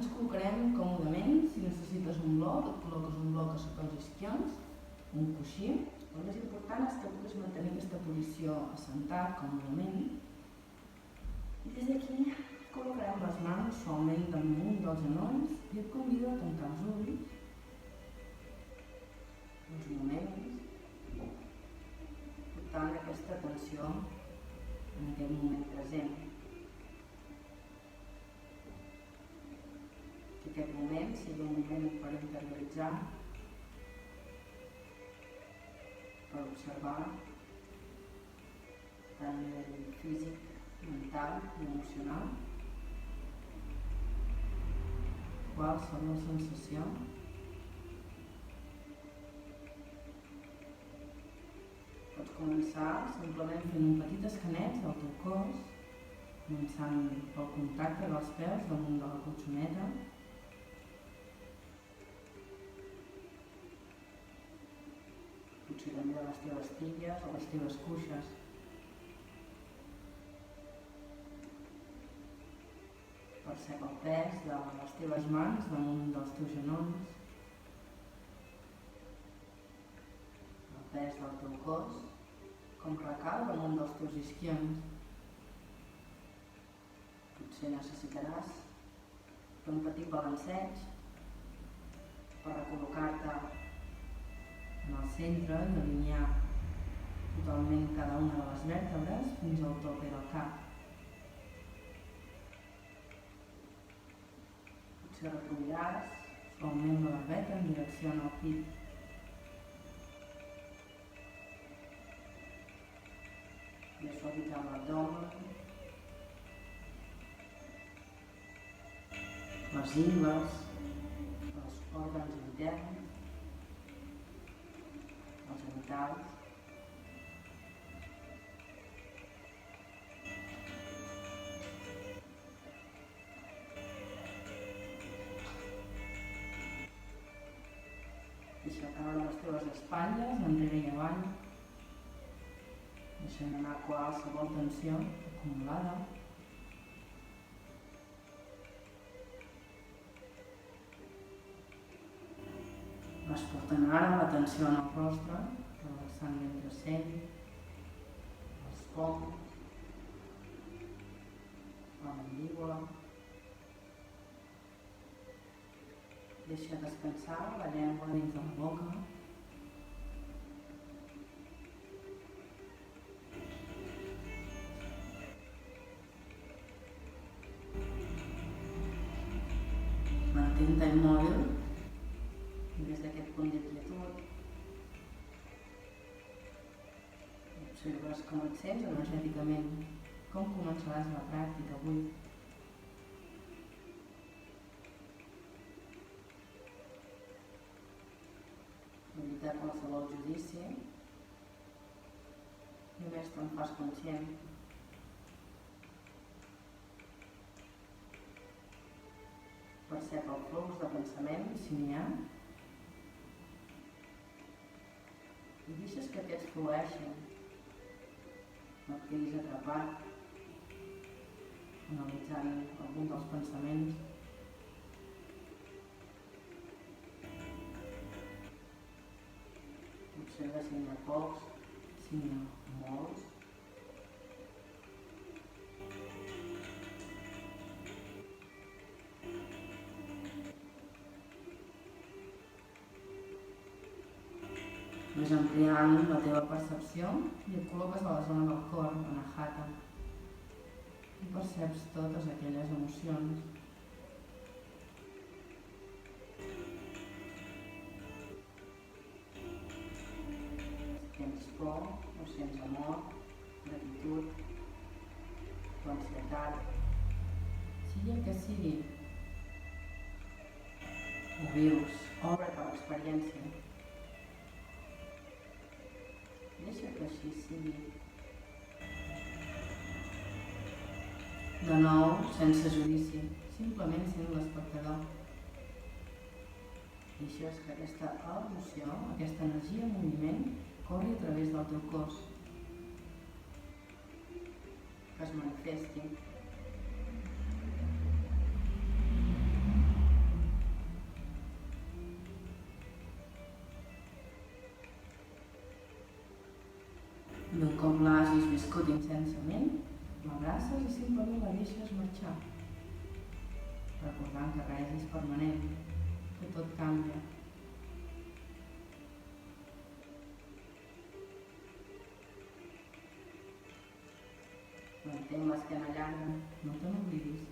Ens col·locarem còmodament. Si necessites un bloc, et col·loques un bloc a sota els isquions, un coixí. El més important és que puguis mantenir aquesta posició assentat còmodament. I des d'aquí col·locarem les mans suaument damunt dels genolls i et convido a tancar els ulls uns moments, portant aquesta atenció en aquest moment present. Que aquest moment sigui un moment per interioritzar, per observar tant a nivell físic, mental i emocional qualsevol sensació. Pots començar simplement fent un petit escaneig del teu cos, començant pel contacte dels peus damunt de la colxoneta. Potser també de les teves tibies o les teves cuixes. Percep el pes de les teves mans damunt dels teus genolls, el pes del teu cos, com recau damunt dels teus isquions. Potser necessitaràs fer un petit balanceig per recol·locar-te en el centre i alinear totalment cada una de les vèrtebres fins al tope del cap. Potser recoliràs suaument la barbeta en direcció al pit. I suavitzar l'abdomen, les ingles, els òrgans interns, els genitals. Deixa caure les teves espatlles enrere i avall, deixant anar qualsevol tensió acumulada. Vas portant ara l'atenció en el rostre, relaxant l'entrecell, els poms, la mandíbula. Deixa descansar la llengua dins de la boca. Mantén-te immòbil i des d'aquest punt de quietud observes com et sents energèticament, com començaràs la pràctica avui. Evitar qualsevol judici, només te'n fas conscient. Percep el flux de pensaments, si n'hi ha, i deixes que aquests flueixin. No et quedis atrapat, analitzant algun dels pensaments. Observa si n'hi ha pocs, si n'hi ha molts. Ves ampliant la teva percepció i et col·loques a la zona del cor, Anahata, i perceps totes aquelles emocions. Sents por o sents amor, gratitud, o ansietat, sigui el que sigui. Ho vius, obre't a l'experiència. Deixa que així sigui. De nou, sense judici, simplement sent l'espectador. Deixes que aquesta emoció, aquesta energia en moviment, corri a través del teu cos, que es manifesti. viscut intensament, l'abraces i simplement la deixes marxar, recordant que res és permanent, que tot canvia. Mantén l'esquena llarga, no te n'oblidis.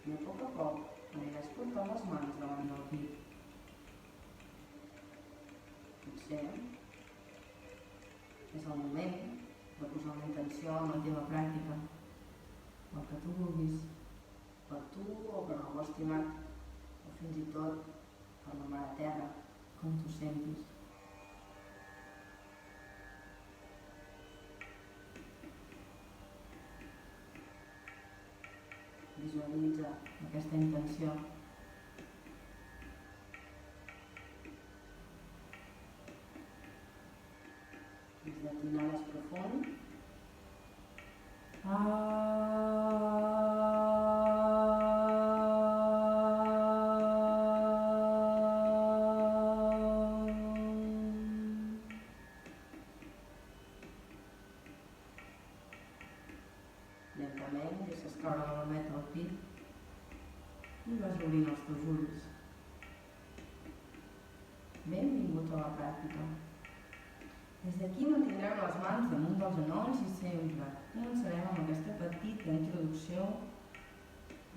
I a poc aniràs portant les mans davant del pit. Potser és el moment de posar una intenció en la teva pràctica, el que tu vulguis, per tu o per algú estimat, o fins i tot per la Mare Terra, com tu sentis. Visualitza aquesta intenció. Des d'aquí inhales profund. Lentament deixes caure la mameta al pit i vas obrint els teus ulls. Benvingut a la pràctica. Des d'aquí mantindrem les mans damunt dels genolls i sempre començarem amb aquesta petita introducció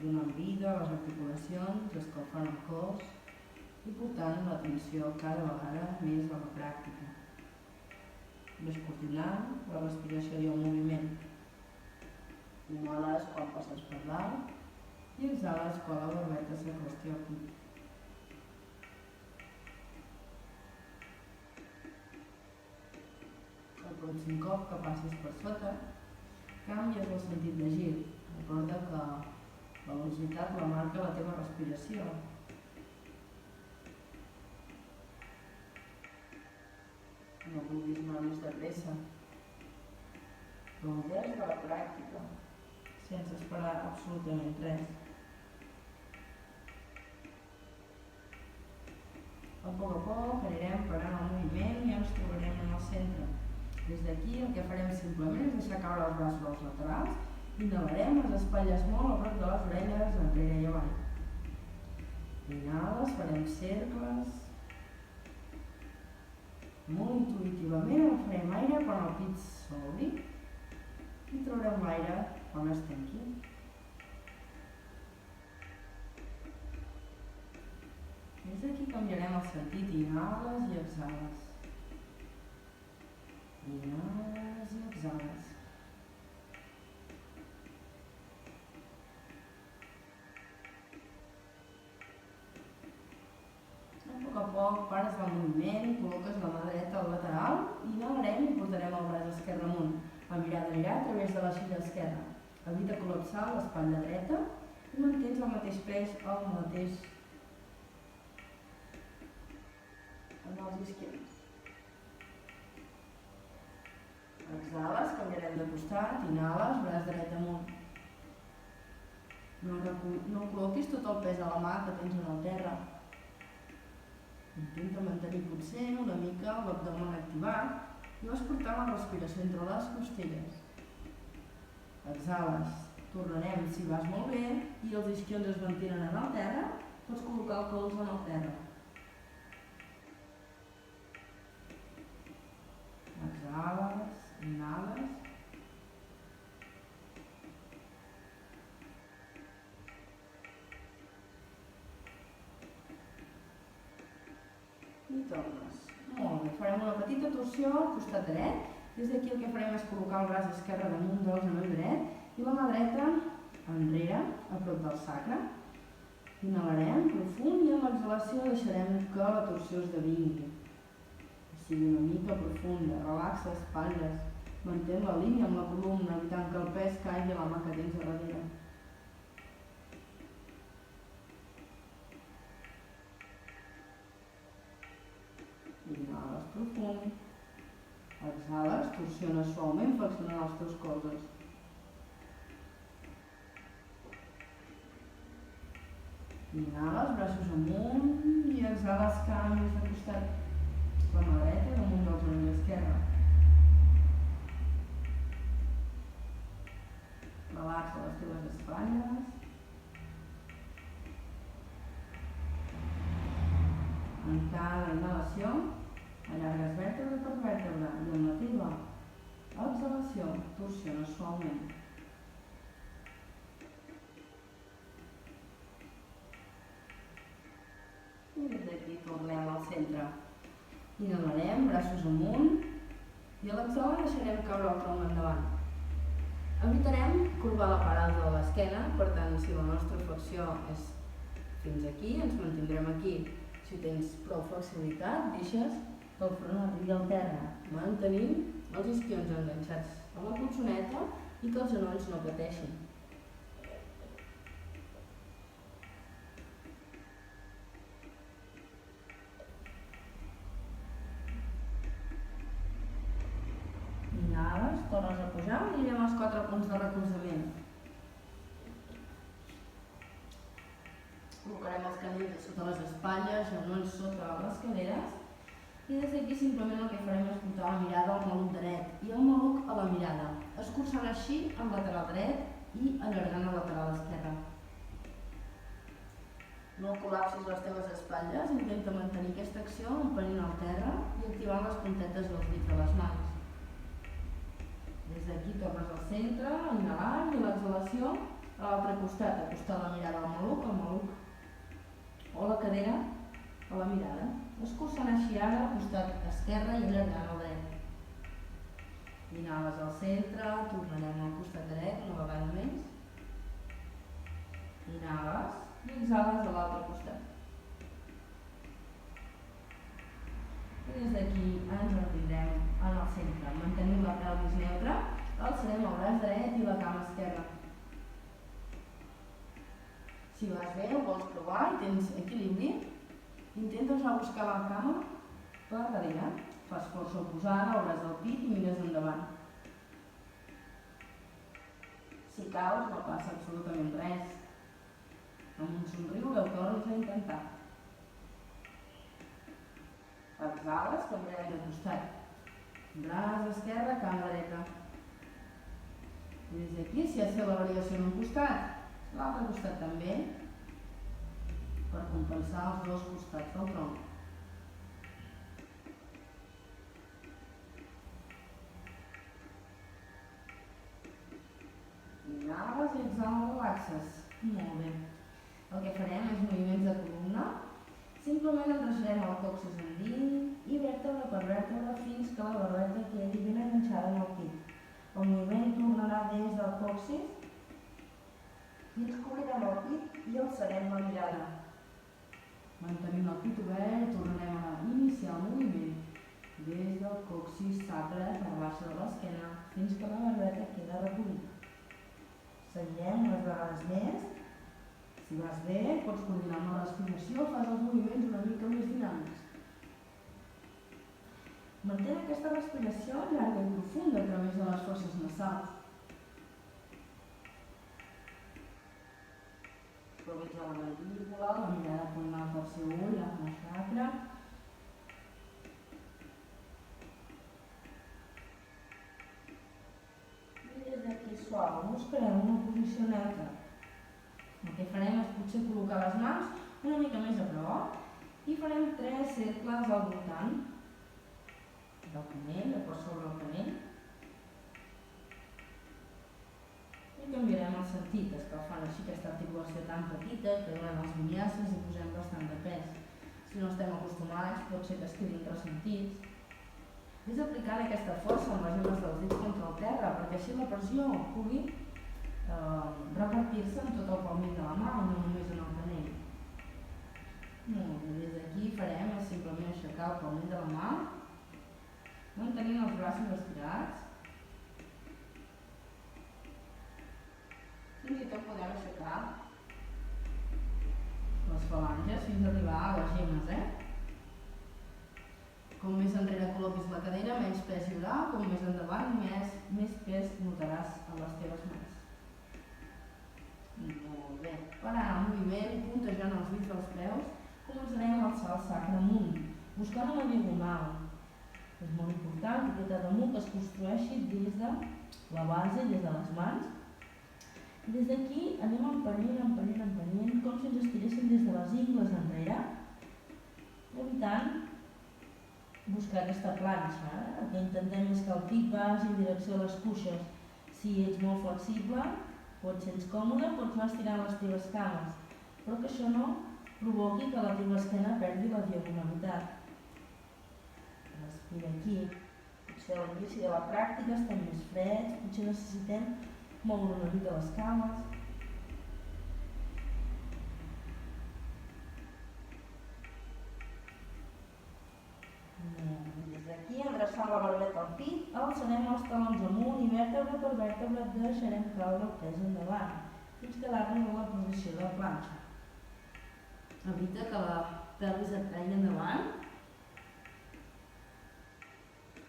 donant vida a les articulacions, escalfant el cos i portant l'atenció cada vegada més a la pràctica. Ves coordinant la respiració i el moviment. Inhales quan passes per dalt i exhales quan la barbeta s'acosti al pit. El pròxim cop que passis per sota, canvies el sentit de gir. Recorda que la velocitat la marca la teva respiració. No vulguis anar més de pressa. Gaudeix de la pràctica, sense esperar absolutament res. A poc anirem parant el moviment i ens trobarem en el centre. Des d'aquí el que farem simplement és deixar caure els braços als laterals i inhalarem les espatlles molt a prop de les orelles, enrere i avall. Inhales, farem cercles. Molt intuïtivament agafarem aire quan el pit s'obri i traurem l'aire quan es tanqui. Des d'aquí canviarem el sentit, inhales i exhales. Inhales i exhales. A poc pares el moviment, col·loques la mà dreta al lateral i inhalarem i portarem el braç esquerre amunt. La mirada anirà a través de l'aixilla esquerra. Evita col·lapsar l'espatlla dreta i mantens el mateix pes al mateix en els isquios. Exhales, canviarem de costat, inhales, braç dret amunt. No col·loquis tot el pes a la mà que tens en el terra. Intenta mantenir potser una mica l'abdomen activat i vas portant la respiració entre les costelles. Exhales, tornarem si vas molt bé i els isquions es mantenen en el terra, pots col·locar el colze en el terra. Exhales, inhales. I tornes. Molt bé, farem una petita torsió al costat dret. Des d'aquí el que farem és col·locar el braç esquerre damunt del genoll dret i la mà dreta enrere, a prop del sacre. Inhalarem profund i amb l'exhalació deixarem que la torsió esdevingui. Sigui una mica profunda, relaxa espatlles, mantén la línia amb la columna, evitant que el pes caigui a la mà que tens a darrere. Inhales profund, exhales, torsiona suaument flexionant els teus colzes. Inhales, braços amunt i exhales, canvis de costat. La mà dreta damunt del genoll esquerre. Relaxa les teves espatlles. En cada inhalació, allargues vèrtebra per vèrtebra i amb la teva exhalació torsiones suaument. I des d'aquí tornem al centre. Inhalarem, braços amunt, i a l'exhalar deixarem caure el tronc endavant. Evitarem corbar la part alta de l'esquena, per tant, si la nostra flexió és fins aquí, ens mantindrem aquí. Si tens prou flexibilitat, deixes que el front arribi al terra, mantenint els isquions enganxats a la colxoneta i que els genolls no pateixin. Inhales, tornes a pujar i anirem als 4 punts de recolzament. Col·locarem els canells sota les espatlles, genolls sota les caderes i des d'aquí simplement el que farem és portar la mirada al maluc dret i el maluc a la mirada, escurçant així el lateral dret i allargant el lateral esquerre. No col·lapsis les teves espatlles, intenta mantenir aquesta acció empenint el terra i activant les puntetes dels dits de les mans. Des d'aquí tornes al centre, inhalant i a l'exhalació a l'altre costat, acostar la mirada al maluc o la cadera a la mirada, escurçant així ara al costat esquerre i allargant el dret. Inhales al centre, tornarem al costat dret una vegada més. Inhales i exhales a l'altre costat. I des d'aquí ens retindrem en el centre, mantenim la pelvis neutra, alçarem el braç dret i la cama esquerra. Si vas bé, ho vols provar i tens equilibri, intentes anar a buscar la cama per darrere. Fas força oposada, obres el pit i mires endavant. Si caus no passa absolutament res. Amb un somriure ho tornes a intentar. Exhales, canviarem de costat. Braç esquerre, cama dreta. I des d'aquí, si has fet la variació en un costat, l'altre costat també, per compensar els dos costats del tronc. Inhales i exhales, relaxes. Molt bé. El que farem és moviments de columna. Simplement endreçarem el coxis endins i vèrtebra per vèrtebra fins que la barbeta quedi ben enganxada en el pit. El moviment tornarà des del coxis i ens cobrirem el pit i alçarem la mirada. Mantenim el pit obert, tornarem a iniciar el moviment des del coxis sacre per baixa de l'esquena fins que la barbeta queda recollida. Seguirem unes vegades més. Si vas bé, pots coordinar amb la respiració, fas els moviments una mica més dinàmics. Mantén aquesta respiració llarga i profunda a través de les fosses nasals. Suavitza la mandíbula, la mirada apunt al tercer ull, l'ajna sacra. I des d'aquí suau, buscarem una posició neutra. El que farem és potser col·locar les mans una mica més a prop i farem 3 cercles al voltant del canell, de per sobre el canell. I canviarem el sentit, escalfant així aquesta articulació tan petita que donen els vinyasses i posem bastant de pes. Si no estem acostumats, pot ser que es quedin ressentits. Ves aplicant aquesta força amb les gemmes dels dits contra el terra perquè així la pressió pugui repartir-se en tot el palmell de la mà, no només en el canell. Molt bé, des d'aquí farem és simplement aixecar el palmell de la mà, mantenint els braços estirats. Fins i tot podem aixecar les falanges fins a arribar a les gemmes. Com més enrere col·loquis la cadira, menys pes hi haurà, com més endavant, més pes notaràs a les teves mans. Molt bé. Parant el moviment i puntejant els dits dels peus, començarem a alçar el sacre amunt, buscant una diagonal. És molt important que aquest damunt es construeixi des de la base, des de les mans. I des d'aquí anem empenyent, com si ens estiréssim des de les ingles enrere, evitant buscar aquesta planxa. El que intentem és que el pit vagi en direcció a les cuixes. Si ets molt flexible o et sents còmode, pots anar estirant les teves cames, però que això no provoqui que la teva esquena perdi la diagonalitat. Respira aquí. Potser a l'inici de la pràctica estem més freds, potser necessitem moure una mica les cames. Des d'aquí, endreçant la barbeta al pit, alçarem els talons amunt i vèrtebra per vèrtebra deixarem caure el pes endavant, fins quedar-nos a la posició de planxa. Evita que la pelvis et caigui endavant.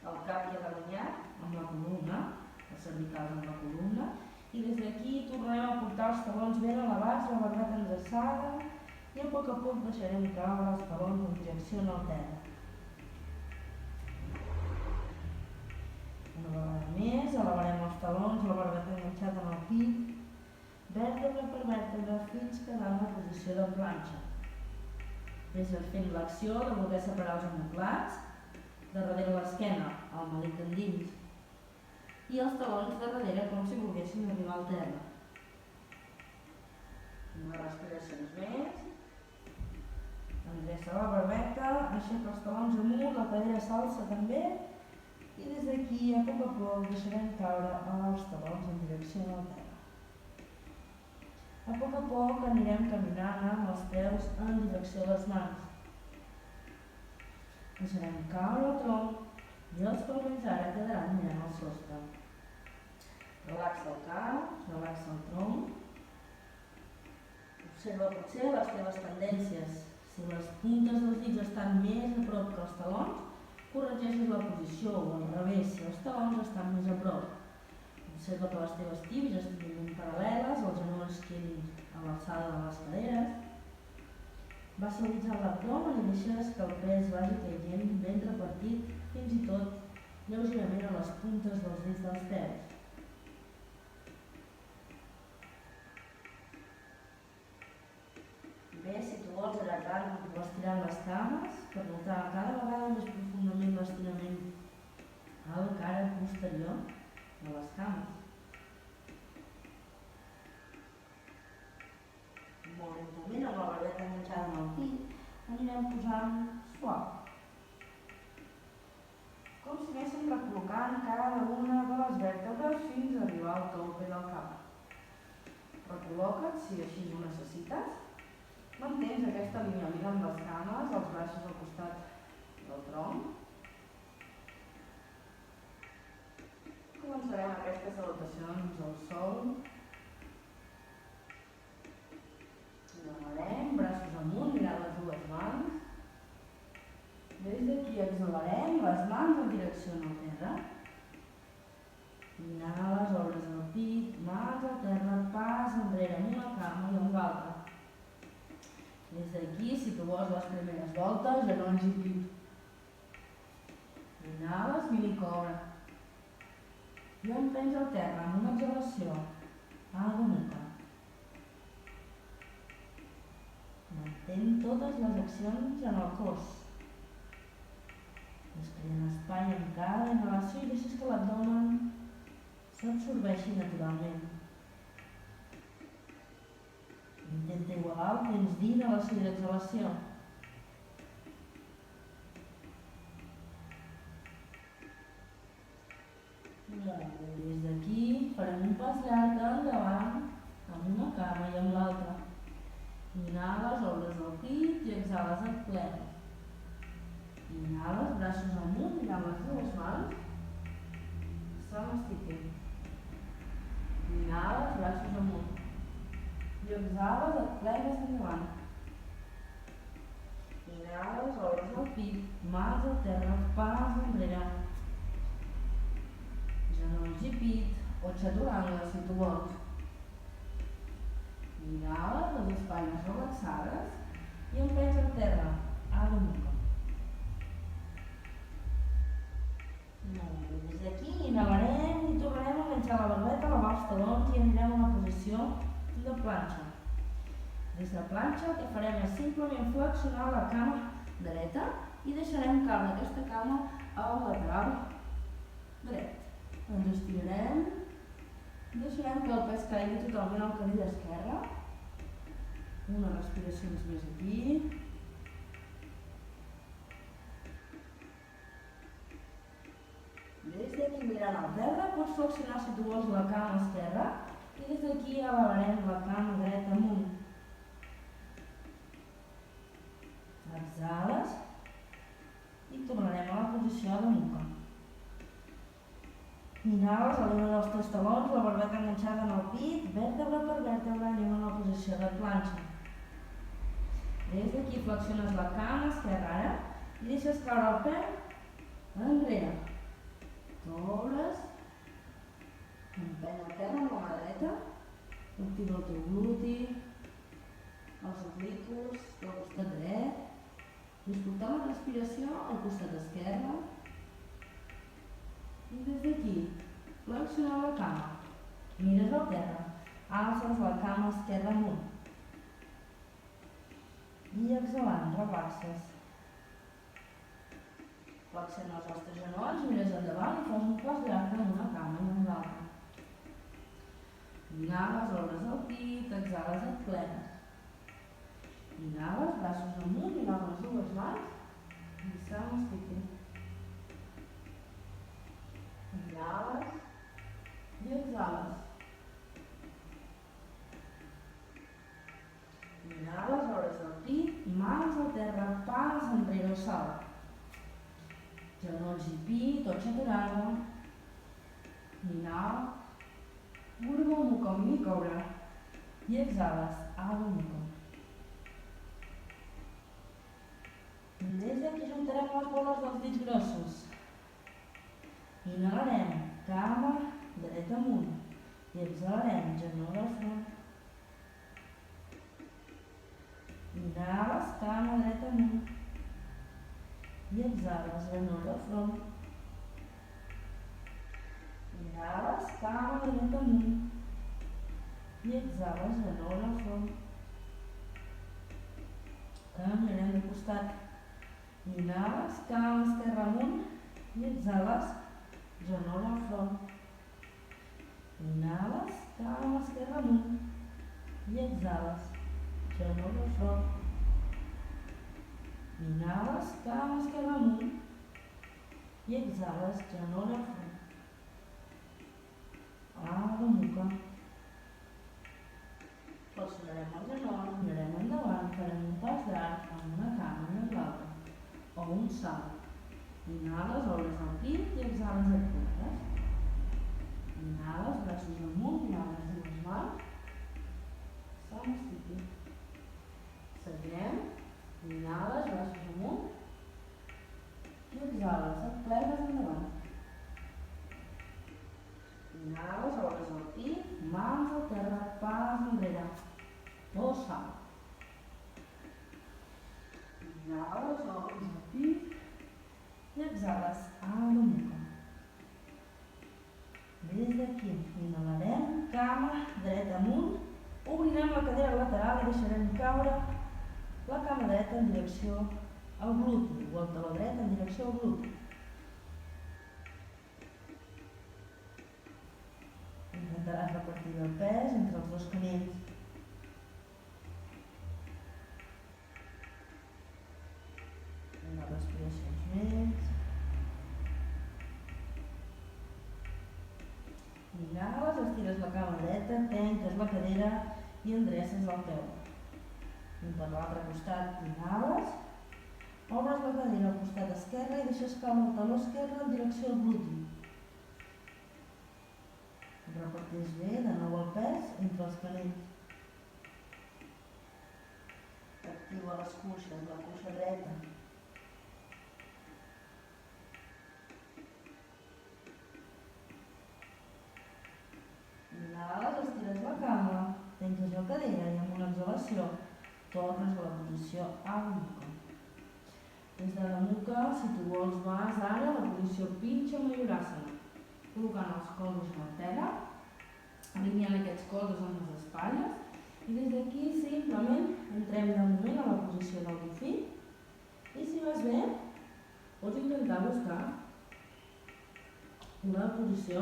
El cap queda alineat amb la columna, les cervicals amb la columna, i des d'aquí tornarem a portar els talons ben elevats, la barbeta endreçada, i a poc deixarem caure els talons en direcció al terra. Una vegada més, elevarem els talons, la barbeta enganxada en el pit, vèrtebra per vèrtebra, fins quedar en la posició de planxa. Vés fent l'acció de voler separar els omoplats, de darrere l'esquena, el melic endins, i els talons de darrere com si volguessin arribar al terra. Unes respiracions més. Endreça la barbeta, aixeca els talons amunt, la cadera s'alça també, i des d'aquí, a poc deixarem caure els talons en direcció al terra. A poc anirem caminant amb els peus en direcció a les mans. Deixarem caure el tronc i els palmells ara quedaran mirant al sostre. Relaxa el cap, relaxa el tronc. Observa potser les teves tendències. Si les puntes dels dits estan més a prop que els talons, corregeixes la posició, o al revés, si els talons estan més a prop. Observa que les teves tíbies estiguin ben paral·leles, els genolls quedin a l'alçada de les caderes. Va suavitzant l'abdomen i deixes que el pes vagi caient ben repartit, fins i tot lleugerament a les puntes dels dits dels peus. Bé, si tu vols allargant o estirant les cames, per notar cada vegada més profundament l'estirament a la cara posterior de les cames. Molt lentament, amb la barbeta enganxada en el pit, anirem posant suau. Com si anéssim recol·locant cada una de les vèrtebres fins a arribar al tolpe del cap. Recol·loca't si així ho necessites. Mantens aquest alineament amb les cames, els braços al costat del tronc. Començarem aquestes salutacions al sol. Inhalarem, braços amunt, mirant les dues mans. Des d'aquí exhalarem, les mans en direcció al terra. Inhales, obres el pit, mans al terra, pas enrere amb una cama i amb l'altra. Des d'aquí, si tu vols les primeres voltes, genolls i pit. Inhales, minicobra. I empens al terra amb una exhalació. A la nuca. Mantén totes les accions en el cos. Creant espai en cada inhalació i deixes que l'abdomen s'absorbeixi naturalment. Intenta igualar el temps d'inhalació i d'exhalació. Des d'aquí farem un pas llarg endavant amb una cama i amb l'altra. Inhales, obres el pit i exhales et plenes. Inhales, braços amunt, mirant les dues mans. Samasthiti. Inhales, braços amunt. I exhales, et plenes endavant. Inhales, obres el pit, mans al terra, pas enrere. Genolls i pit, o chaturanga si tu vols. Inhales, les espatlles relaxades i empeny al terra, a la nuca. Molt bé, des d'aquí inhalarem i tornarem a enganxar la barbeta a lavar els talons i anirem a una posició de planxa. Des de planxa el que farem és simplement flexionar la cama dreta i deixarem caure aquesta cama al lateral dret. Ens estirarem, deixarem que el pes caigui totalment al canell esquerre. Unes respiracions més aquí. Des d'aquí mirant al terra pots flexionar si tu vols la cama esquerra i des d'aquí elevarem la cama dreta amunt. Exhales i tornarem a la posició de nuca. Inhales, eleven els teus talons, la barbeta enganxada en el pit, vèrtebra per vèrtebra, anem a la posició de planxa. Des d'aquí flexiones la cama esquerra ara i deixes caure el peu enrere. T'obres, empeny el terra amb la mà dreta, activa el teu gluti, els obliqus del costat dret. Disfrutar la respiració al costat esquerre i des d'aquí flexionar la cama, mires al terra, alces la cama esquerra amunt i exhalant, relaxes. Flexiones els teus genolls, mires endavant i fas un pas llarg en una cama i en l'altra. Inhales, obres el pit, exhales, et plenes. Inhales, braços amunt, i amb les dues mans i Samasthiti. Inhales i exhales. Inhales, obres el pit, mans al terra, pas enrere o salt. Genolls i pit, tot chaturanga. Inhal, Urdhva Mukha, mini cobra. I exhales, Adho Mukha. Des d'aquí juntarem les boles dels dits grossos. Inhalarem, cama dreta amunt. I exhalarem, genoll al front. Inhales, cama dreta amunt. I exhales, genoll al front. Inhales, cama dreta amunt. I exhales, genoll al front. Canviarem de costat. Inhales, cama esquerra amunt i exhales, genoll al front. Inhales, cama esquerra amunt i exhales, genoll al front. Inhales, cama esquerra amunt i exhales, genoll al front. Adho Mukha. Flexionarem el genoll, mirarem endavant, farem un pas llarg amb una cama i amb l'altra. O un salt. Inhales, obres el pit i exhales, et plenes. Inhales, braços amunt i amb les dues mans. Samasthiti. Seguirem. Inhales, braços amunt. I exhales, et plenes endavant. Inhales, obres el pit, mans al terra, pas enrere. O salt. Inhales, obres el pit i exhales, Adho Mukha. Des d'aquí inhalarem, cama dreta amunt, obrirem la cadera lateral i deixarem caure la cama dreta en direcció al gluti o el taló dret en direcció al gluti. Intentaràs repartir el pes entre els dos canells. Unes respiracions més. Inhales, estires la cama dreta, tanques la cadera i endreces el peu. I per l'altre costat inhales, obres la cadera al costat esquerre i deixes caure el taló esquerre en direcció al gluti. Reparteix bé de nou el pes entre els canells. Activa les cuixes, la cuixa dreta. Inhales, estires la cama, Tanques la cadera i amb una exhalació tornes a la posició A de nuca. Des de la nuca, si tu vols, vas ara a la posició Pincha Mayurasana, col·locant els colzes a la terra, alineant aquests colzes amb les espatlles, i des d'aquí simplement entrem de moment a la posició del dofí, i si vas bé, pots intentar buscar una posició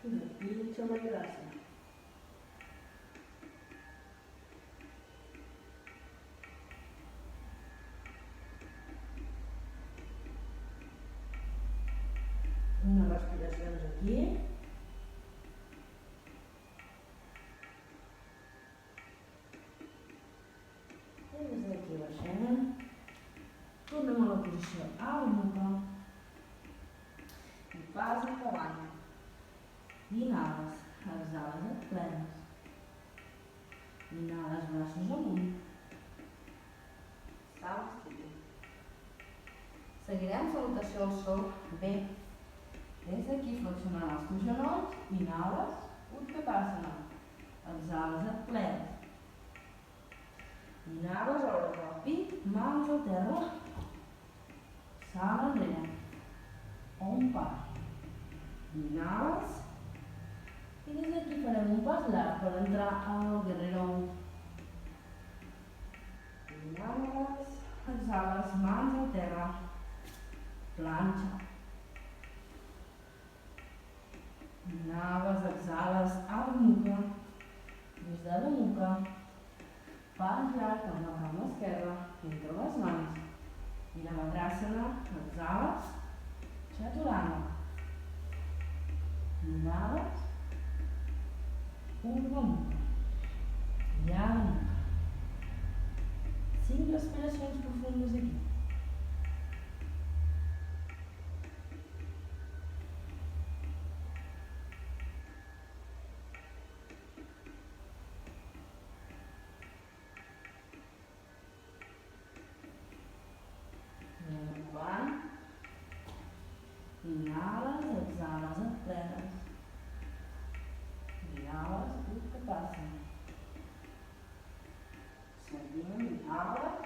de Pincha Mayurasana. Unes respiracions aquí. I des d'aquí baixem. Tornem a la posició A de nuca. I pas endavant. Inhales, exhales, et plenes. Inhales, braços amunt. Salts. Seguirem salutació al sol. Bé. Des d'aquí flexionant els teus genolls, inhales, Utkatasana. Exhales, et plenes. Inhales, obres el pit, mans a terra. Salt enrere. Un pas. Inhales. I des d'aquí farem un pas llarg per entrar al Guerrero 1. Inhales, exhales, mans a terra. Planxa. Inhales, exhales, a la nuca. Des de la nuca, pas llarg amb la cama esquerra entre les mans. Virabhadrasana, exhales, Chaturanga. Inhales, Urdhva Mukha. I a la nuca. 5 respiracions profundes aquí. Inhales, exhales, et plenes. Inhales, Utkatasana. Seguim, inhales,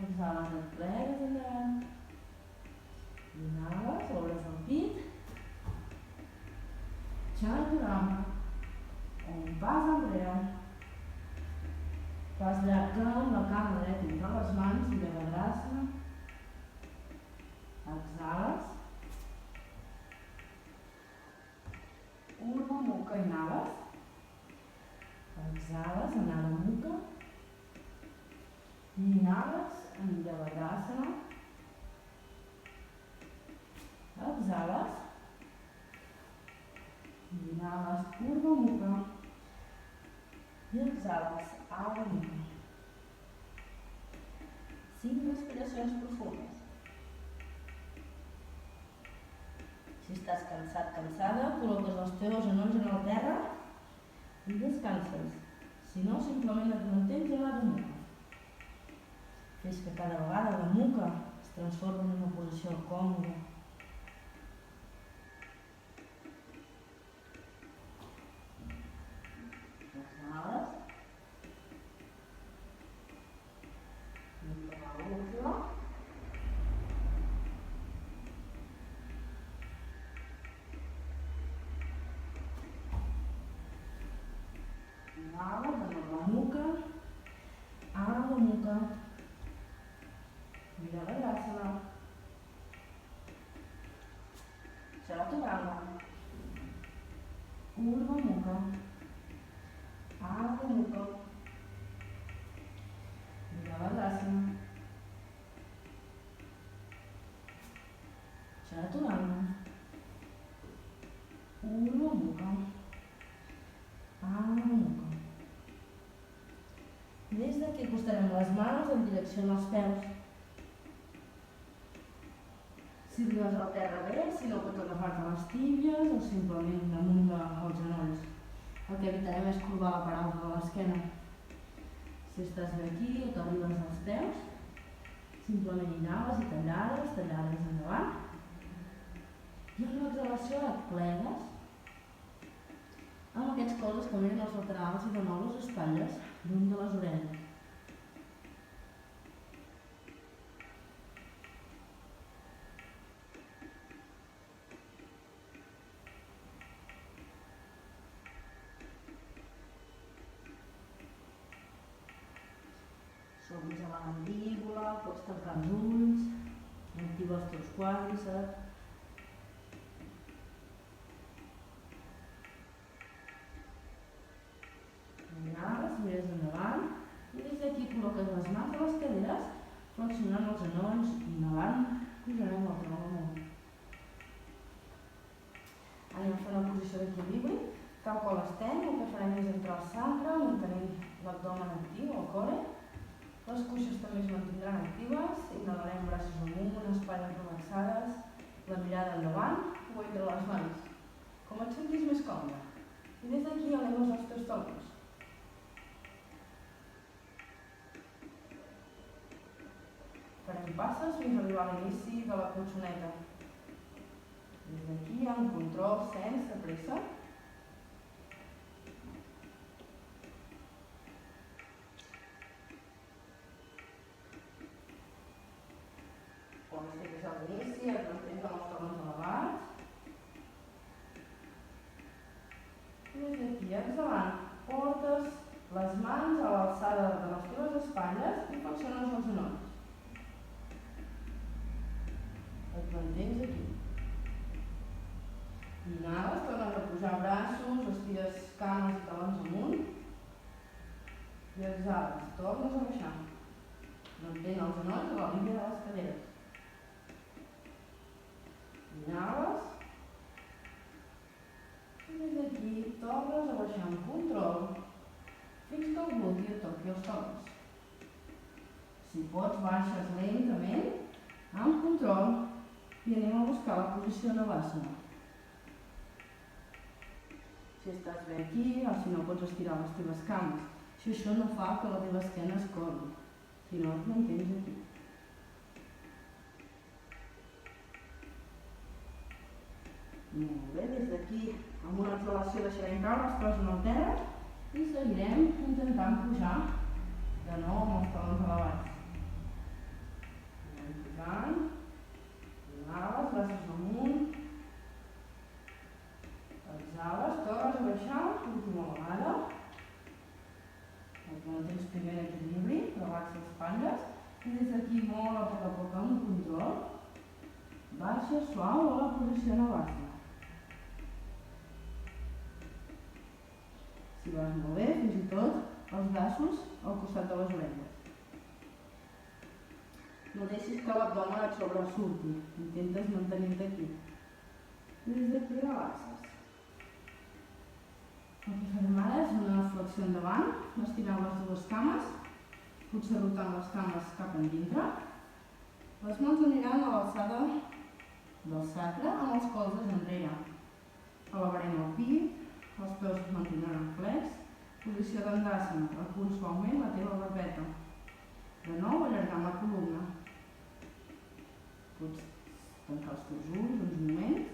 exhales, et plenes endavant. Inhales, obres el pit. Chaturanga. Un pas enrere. Pas llarg amb la cama dreta entre les mans, Virabhadrasana. Exhales. Urdhva Mukha, inhales. Exhales, Anada Mukha. Inhales, Virabhadrasana. Exhales. Inhales, Urdhva Mukha. I exhales, Adha Mukha. 5 respiracions profundes. Si estàs cansat, cansada, col·loques els teus genolls en el terra i descanses. Si no, simplement et mantens a l'Adha Mukha. Fes que cada vegada la nuca es transforma en una posició còmoda. Exhales. Urdhva. Inhales, Anada Mukha. Adha Mukha. Virabhadrasana. Chaturanga. Urdhva Mukha. Adha Mukha. Virabhadrasana. Chaturanga. Urdhva Mukha. Adha Mukha. Des d'aquí acostarem les mans en direcció als peus. Si arribes al terra bé, si no pots agafar-te les tíbies o simplement damunt dels genolls. El que evitarem és corbar la part alta de l'esquena. Si estàs bé aquí o t'arribes als peus, simplement inhales i tallades endavant. I amb l'exhalació et plegues amb aquests colzes que miren els laterals i de nou les espatlles lluny de les orelles. S'obris a la mandíbula, pots tancar els ulls, activa els teus quàdriceps. Inhales, mires endavant i des d'aquí col·loques les mans a les caderes, flexionant els genolls, inhalant, pujarem el tronc amunt. Anem a fer una posició d'equilibri. Tal qual estem, el que farem és entrar al sacre, mantenint l'abdomen actiu, el core. Les cuixes també es mantindran actives, inhalarem braços amunt, espatlles relaxades, la mirada endavant o entre les mans, com et sentis més còmode. I des d'aquí eleves els teus talons. Farem passes fins a arribar a l'inici de la colxoneta. Des d'aquí, amb control, sense pressa. Quan estiguis a l'inici, et mantens amb els talons elevats. I des d'aquí, exhalant, portes les mans a l'alçada de les teves espatlles i flexiones els genolls. Et mantens aquí. Inhales, tornes a pujar braços, estires cames i talons amunt. I exhales, tornes a baixar. Mantén els genolls a la línia de les caderes. Inhales. I des d'aquí tornes a baixar amb control fins que el gluti et toqui els talons. Si pots, baixes lentament, amb control, i anem a buscar la posició de l'asana. Si estàs bé aquí, o si no pots estirar les teves cames. Si això no fa que la teva esquena es corri, si no et mantens aquí. Molt bé, des d'aquí, amb una exhalació deixarem caure els peus en el terra i seguirem intentant pujar de nou amb els talons elevats. Anem pujant, inhales, braços amunt, exhales, tornes a baixar, última vegada. Et mantens primer en equilibri, relaxa les espatlles i des d'aquí molt a poc amb control, baixa suau a la posició de l'asana. Si vas molt bé, fins i tot els braços al costat de les orelles. No deixis que l'abdomen et sobresurti, intentes mantenir-te aquí. Des d'aquí relaxes. El que farem ara és una flexió endavant, estirant les dues cames, potser rotant les cames cap endintre. Les mans aniran a l'alçada del sacre amb els colzes enrere. Elevarem el pit, els peus es mantindran en flex, posició d'endasana, recull suaument la teva barbeta. De nou, allargant la columna. Pots tancar els teus ulls uns moments.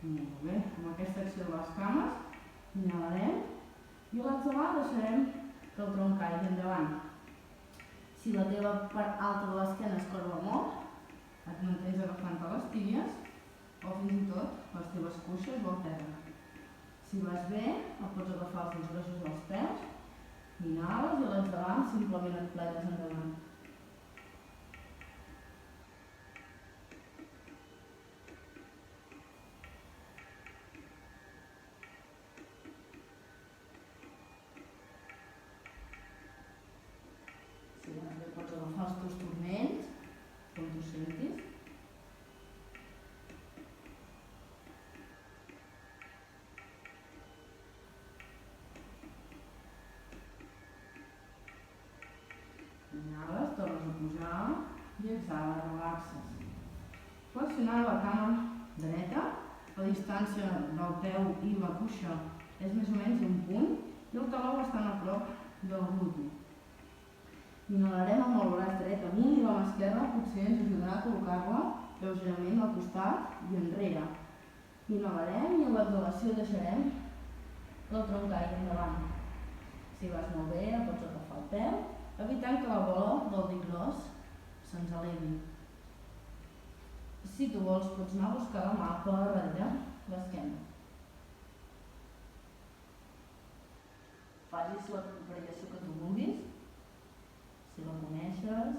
Molt bé, amb aquesta acció de les cames, inhalarem i a l'exhalar deixarem que el tronc caigui endavant. Si la teva part alta de l'esquena es corba molt, et mantens agafant-te les tíbies o fins i tot les teves cuixes o el terra. Si vas bé, el pots agafar els teus braços als peus, inhales i a l'exhalar simplement et plegues endavant. Si vas bé, pots agafar els teus turmells, com tu sentis. Inhales, tornes a pujar i exhales, relaxes. Flexionant la cama dreta, la distància del peu i la cuixa és més o menys un punt i el taló bastant a prop i el gluti. Inhalarem amb el braç dret amunt i la mà esquerra potser ens ajudarà a col·locar-la lleugerament al costat i enrere. Inhalarem i amb l'exhalació deixarem que el tronc caigui endavant. Si vas molt bé, el pots agafar el peu, evitant que la bola del dit gros se'ns elevi. Si tu vols, pots anar a buscar la mà per darrere l'esquena. Facis la variació que tu vulguis, si la coneixes.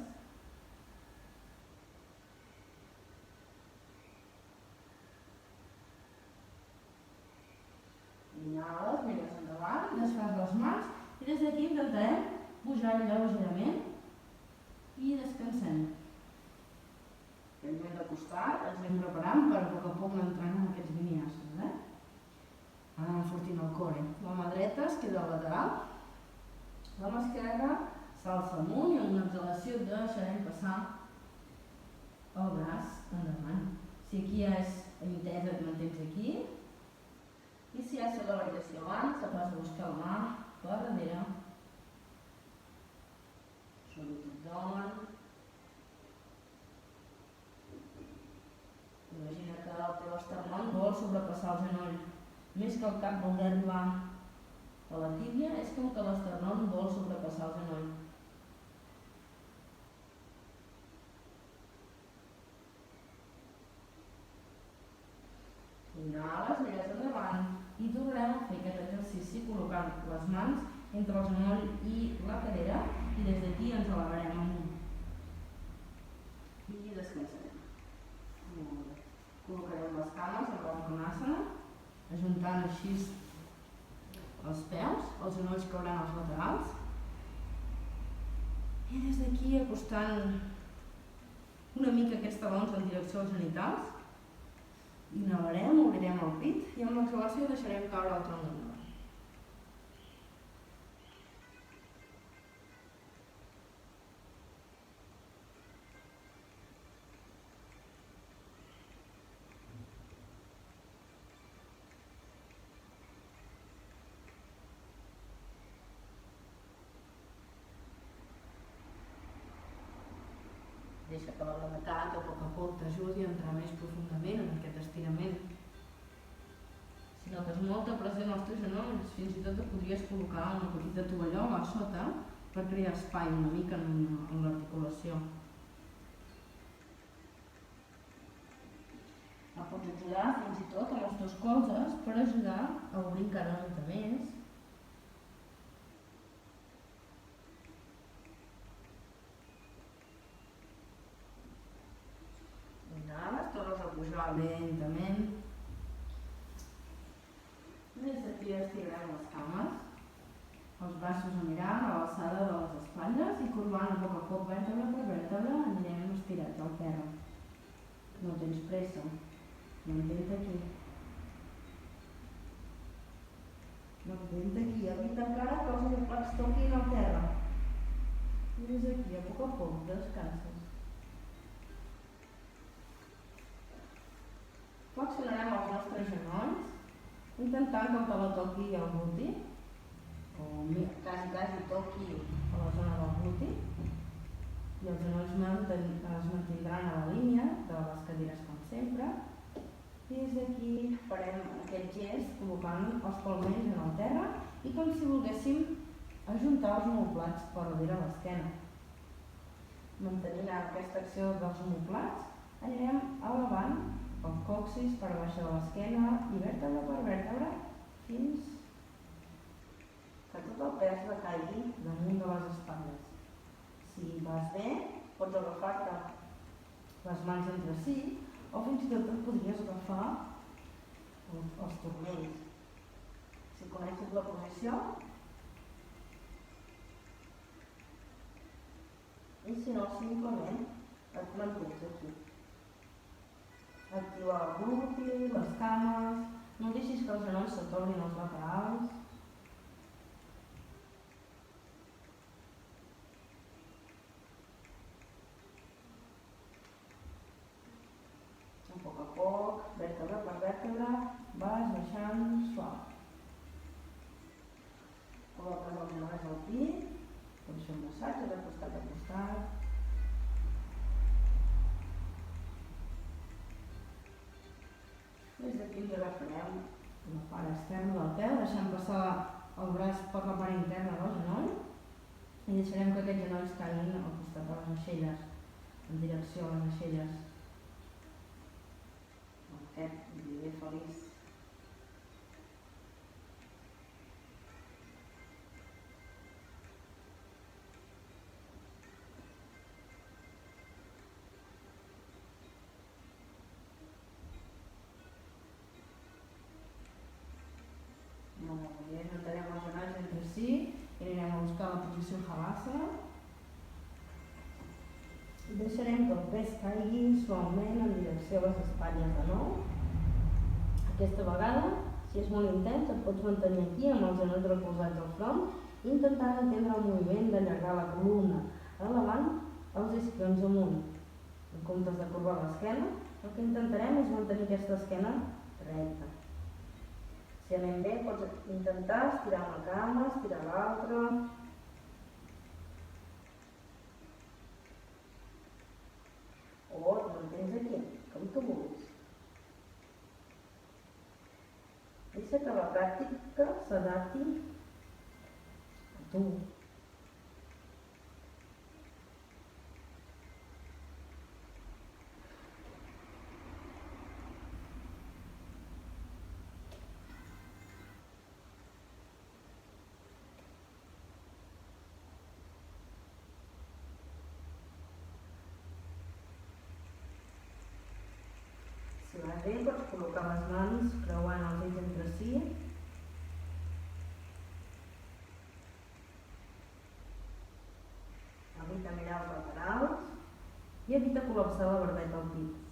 Inhales, mires endavant, desfas les mans i des d'aquí intentarem pujar lleugerament i descansem. Primer de costat, ens anem preparant per a poc entrant en aquests vinyassos. Anem enfortint el core. La mà dreta es queda al lateral, la mà esquerra s'alça amunt i amb una exhalació deixarem passar el braç endavant. Si aquí ja és intesa, et mantens aquí. I si ja la variació abans, et vas a buscar la mà per darrere. Salut abdomen. Imagina que el teu esternón vol sobrepassar el genoll. Més que el cap voler arribar a la tíbia, és com que l'esternón vol sobrepassar el genoll. Inhales, mires endavant i tornarem a fer aquest exercici col·locant les mans entre el genoll i la cadera i des d'aquí ens elevarem amunt. I descansarem. Molt bé. Col·locarem les cames en el Konasana, ajuntant així els peus, els genolls cauran als laterals. I des d'aquí acostant una mica aquests talons en direcció als genitals. Inhalarem, obrirem el pit i amb l'exhalació deixarem caure el tronc endavant. Deixa que la gravetat a poc t'ajudi a entrar més profundament en aquest estirament. Si notes molta pressió en els teus genolls, fins i tot et podries col·locar una petita tovallola a sota per crear espai una mica en l'articulació. Et pots ajudar fins i tot amb els teus colzes per ajudar a obrir encara una mica més. Inhales, tornes a pujar lentament. Des d'aquí estirarem les cames. Els braços aniran a l'alçada de les espatlles i corbant a poc vèrtebra per vèrtebra anirem estirats al terra. No tens pressa. Mantén-te aquí. Mantén-te aquí. Evita encara que els omoplats toquin al terra. I des d'aquí, a poc descanses. Flexionarem els nostres genolls, intentant que el taló toqui el gluti, o quasi toqui a la zona del gluti, i els genolls es mantindran a la línia de les cadires com sempre. I des d'aquí farem aquest gest col·locant els palmells en el terra i com si volguéssim ajuntar els omoplats per darrere l'esquena. Mantenint aquesta acció dels omoplats, anirem elevant el còccix per baix de l'esquena i vèrtebra per vèrtebra fins que tot el pes recaigui damunt de les espatlles. Si vas bé, pots agafar-te les mans entre si o fins i tot et podries agafar els turmells. Si coneixes la posició, i si no, simplement et mantens aquí. Activa el gluti, les cames, no deixis que els genolls se tornin als laterals. A poc, vèrtebra per vèrtebra, vas baixant suau. col·loques els genolls al pit, pots fer un massatge de costat a costat. Des d'aquí ens agafarem la part externa del peu, deixem passar el braç per la part interna del genoll i deixarem que aquests genolls caiguin al costat de les aixelles, en direcció a les aixelles. Aquest viver feliç. Molt bé, juntarem els genolls entre si i anirem a buscar la posició Havasana. Deixarem que el pes caigui suaument en direcció a les espatlles de nou. Aquesta vegada, si és molt intens, et pots mantenir aquí amb els genolls recolzats al front, intentant entendre el moviment d'allargar la columna, elevant els isquions amunt. En comptes de corbar l'esquena, el que intentarem és mantenir aquesta esquena recta. Si anem bé, pots intentar estirar una cama, estirar l'altra. O et mantens aquí, com tu vulguis. Deixa que la pràctica s'adapti a tu. Si va bé, pots col·locar les mans creuant els dits entre si. Evita mirar els laterals i evita col·lapsar la barbeta al pit.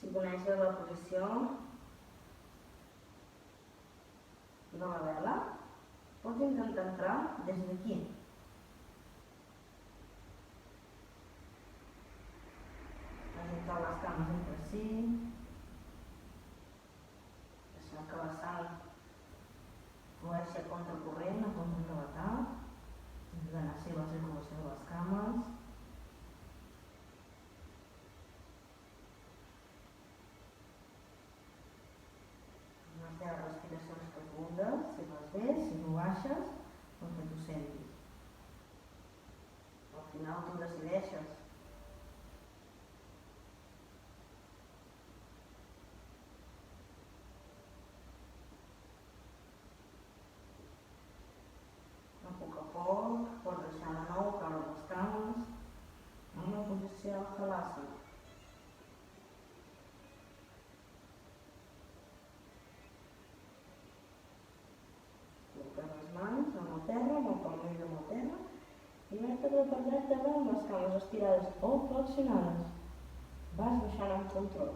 Si coneixes la posició de la vela, pots intentar entrar des d'aquí. Ajuntar les cames entre si, deixar que la sang flueixi a contracorrent, a contragravetat, ajudant així la circulació de les cames. Les respiracions profundes, si les ves, si no baixes, el que tu sentis. Al final tu decideixes. A poc pots deixar de nou caure les cames en la posició Havasana. Les mans amb la terra, amb el palmell amb la terra i vèrtebra per vèrtebra amb les cames estirades o flexionades. Vas baixant amb control.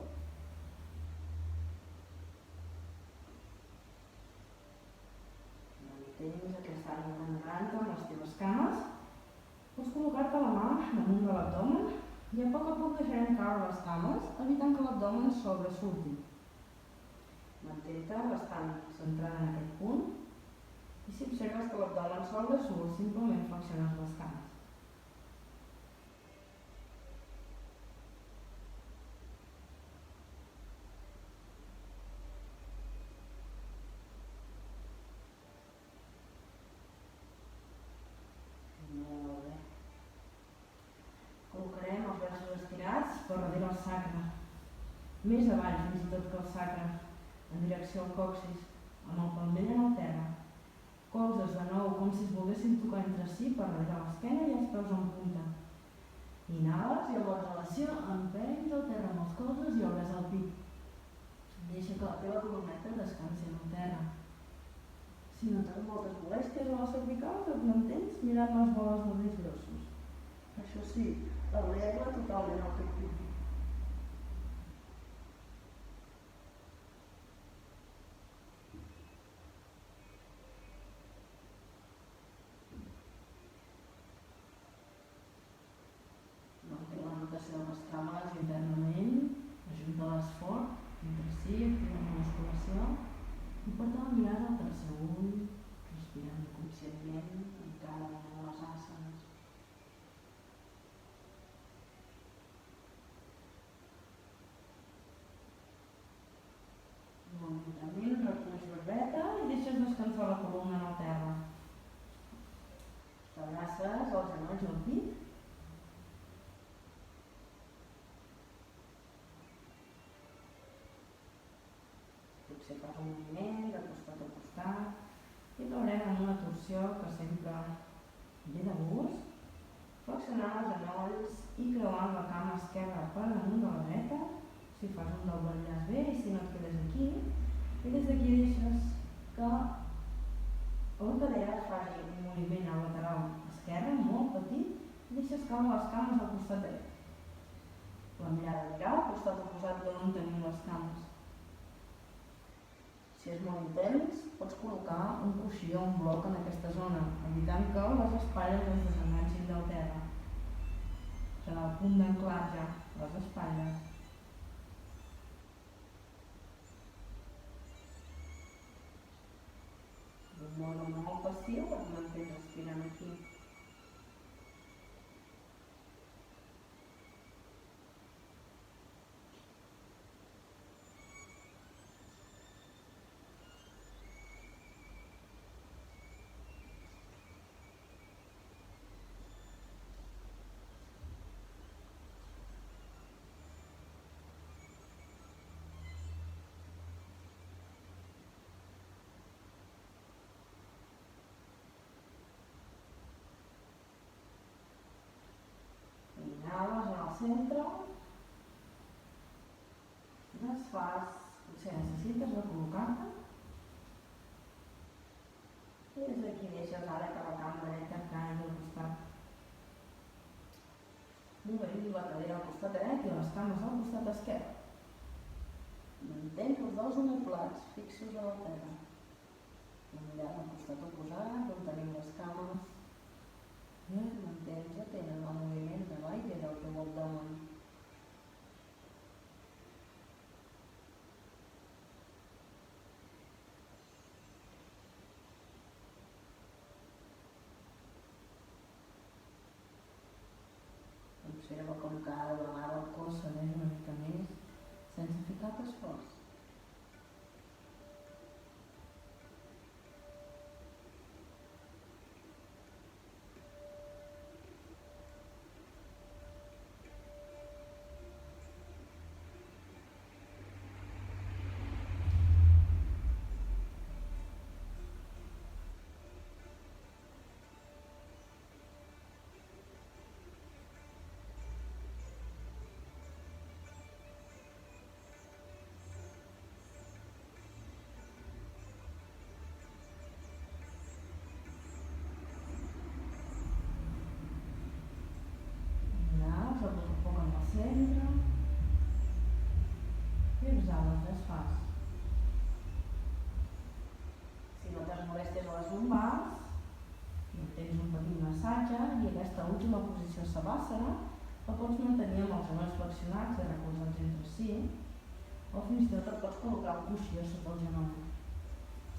Mantens aquesta ànima entrant amb les teves cames. Pots col·locar-te la mà damunt de l'abdomen i a poc deixarem caure les cames, evitant que l'abdomen sobresurti. Mantén-te bastant centrada en aquest punt. I si observes que l'abdomen sobresurt, simplement flexiones les cames. Molt bé. Col·locarem els braços estirats per darrere el sacre. Més avall, fins i tot que el sacre, en direcció al còccix, amb el palmell en el terra. Colzes de nou com si es volguessin tocar entre si per darrere l'esquena i els peus en punta. Inhales i amb l'exhalació empenys el terra amb els colzes i obres el pit. Deixa que la teva columneta descansi en el terra. Si notes moltes molèsties a la cervical, et mantens mirant les boles dels dits grossos. Això sí, el regla totalment el que pugui. Manté la notació de les càmeres internament, ajunta-les fort, entre si, activa la musculació i porta la mirada al tercer ull, respirant conscientment en cada una de les asanes. Molt lentament, reculls barbeta i deixes descansar la columna en el terra. T'abraces els genolls al pit. Potser fas un moviment de costat a costat i acabarem en una torsió que sempre ve de gust, flexionant els genolls i creuant la cama esquerra per damunt de la dreta. Si fas un doble enllaç bé i si no et quedes aquí, i des d'aquí deixes que la cadera faci un moviment al lateral esquerre molt petit i deixes caure les cames al costat dret. La mirada anirà al costat oposat d'on tenim les cames. Si és molt intens, pots col·locar un coixí o un bloc en aquesta zona, evitant que les espatlles es desenganxin del terra. Serà el punt d'anclatge, les espatlles. D'un modo molt passiu et mantens respirant aquí. Inhales en el centre, desfas, potser necessites recol·locar-te i des d'aquí deixes ara que la cama dreta caigui al costat. Movem la cadera al costat dret i les cames al costat esquerre. Mantens els dos omoplats fixos a la terra. La mirada al costat oposat, on tenim les cames. I et mantens atent en el moviment de l'aire del teu abdomen. Observa com cada vegada el cos cedeix una mica més sense fer cap esforç. Centre i exhales, desfas. Si notes molèsties a les lumbars, tens un petit massatge i aquesta última posició savàsana la pots mantenir amb els genolls flexionats i recolzats entre si o fins i tot et pots col·locar un coixí a sota el genoll.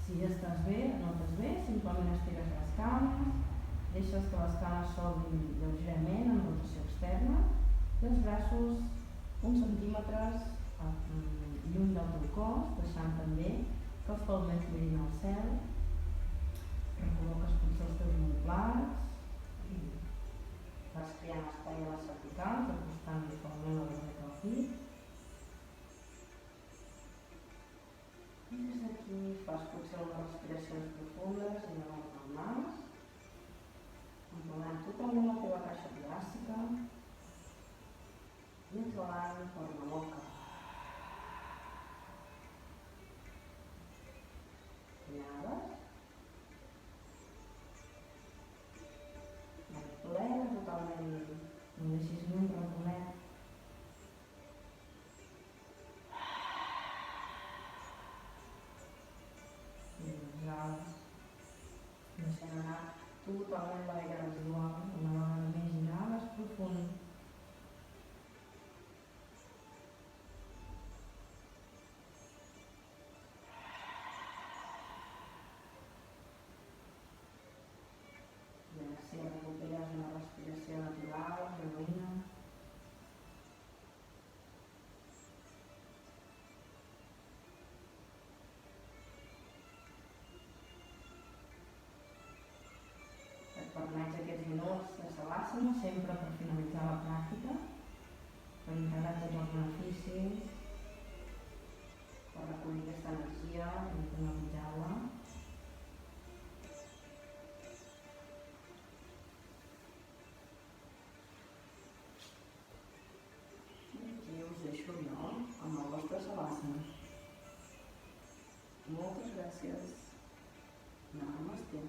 Si ja estàs bé, notes bé, simplement estires les cames, deixes que les cames s'obrin lleugerament en rotació externa i els braços uns centímetres lluny del teu cos, deixant també que els palmets mirin al cel. Recol·loques potser els teus omoplats, vas creant espai a les cervicals, acostant suaument la dreta al pit. I des d'aquí fas potser unes respiracions profundes, inhalant pel nas, emplenant totalment la teva caixa toràcica i exhalant per la boca. Inhales. Plena totalment novament la vega residual, una vegada més girar, més profund. I ara sí, recuperes una respiració natural, genuïna. Permets aquests minuts de savasana sempre per finalitzar la pràctica, per integrar tots els beneficis, per recollir aquesta energia i canalitzar-la. I aquí us deixo jo amb el vostre savasana. Moltes gràcies. Namaste.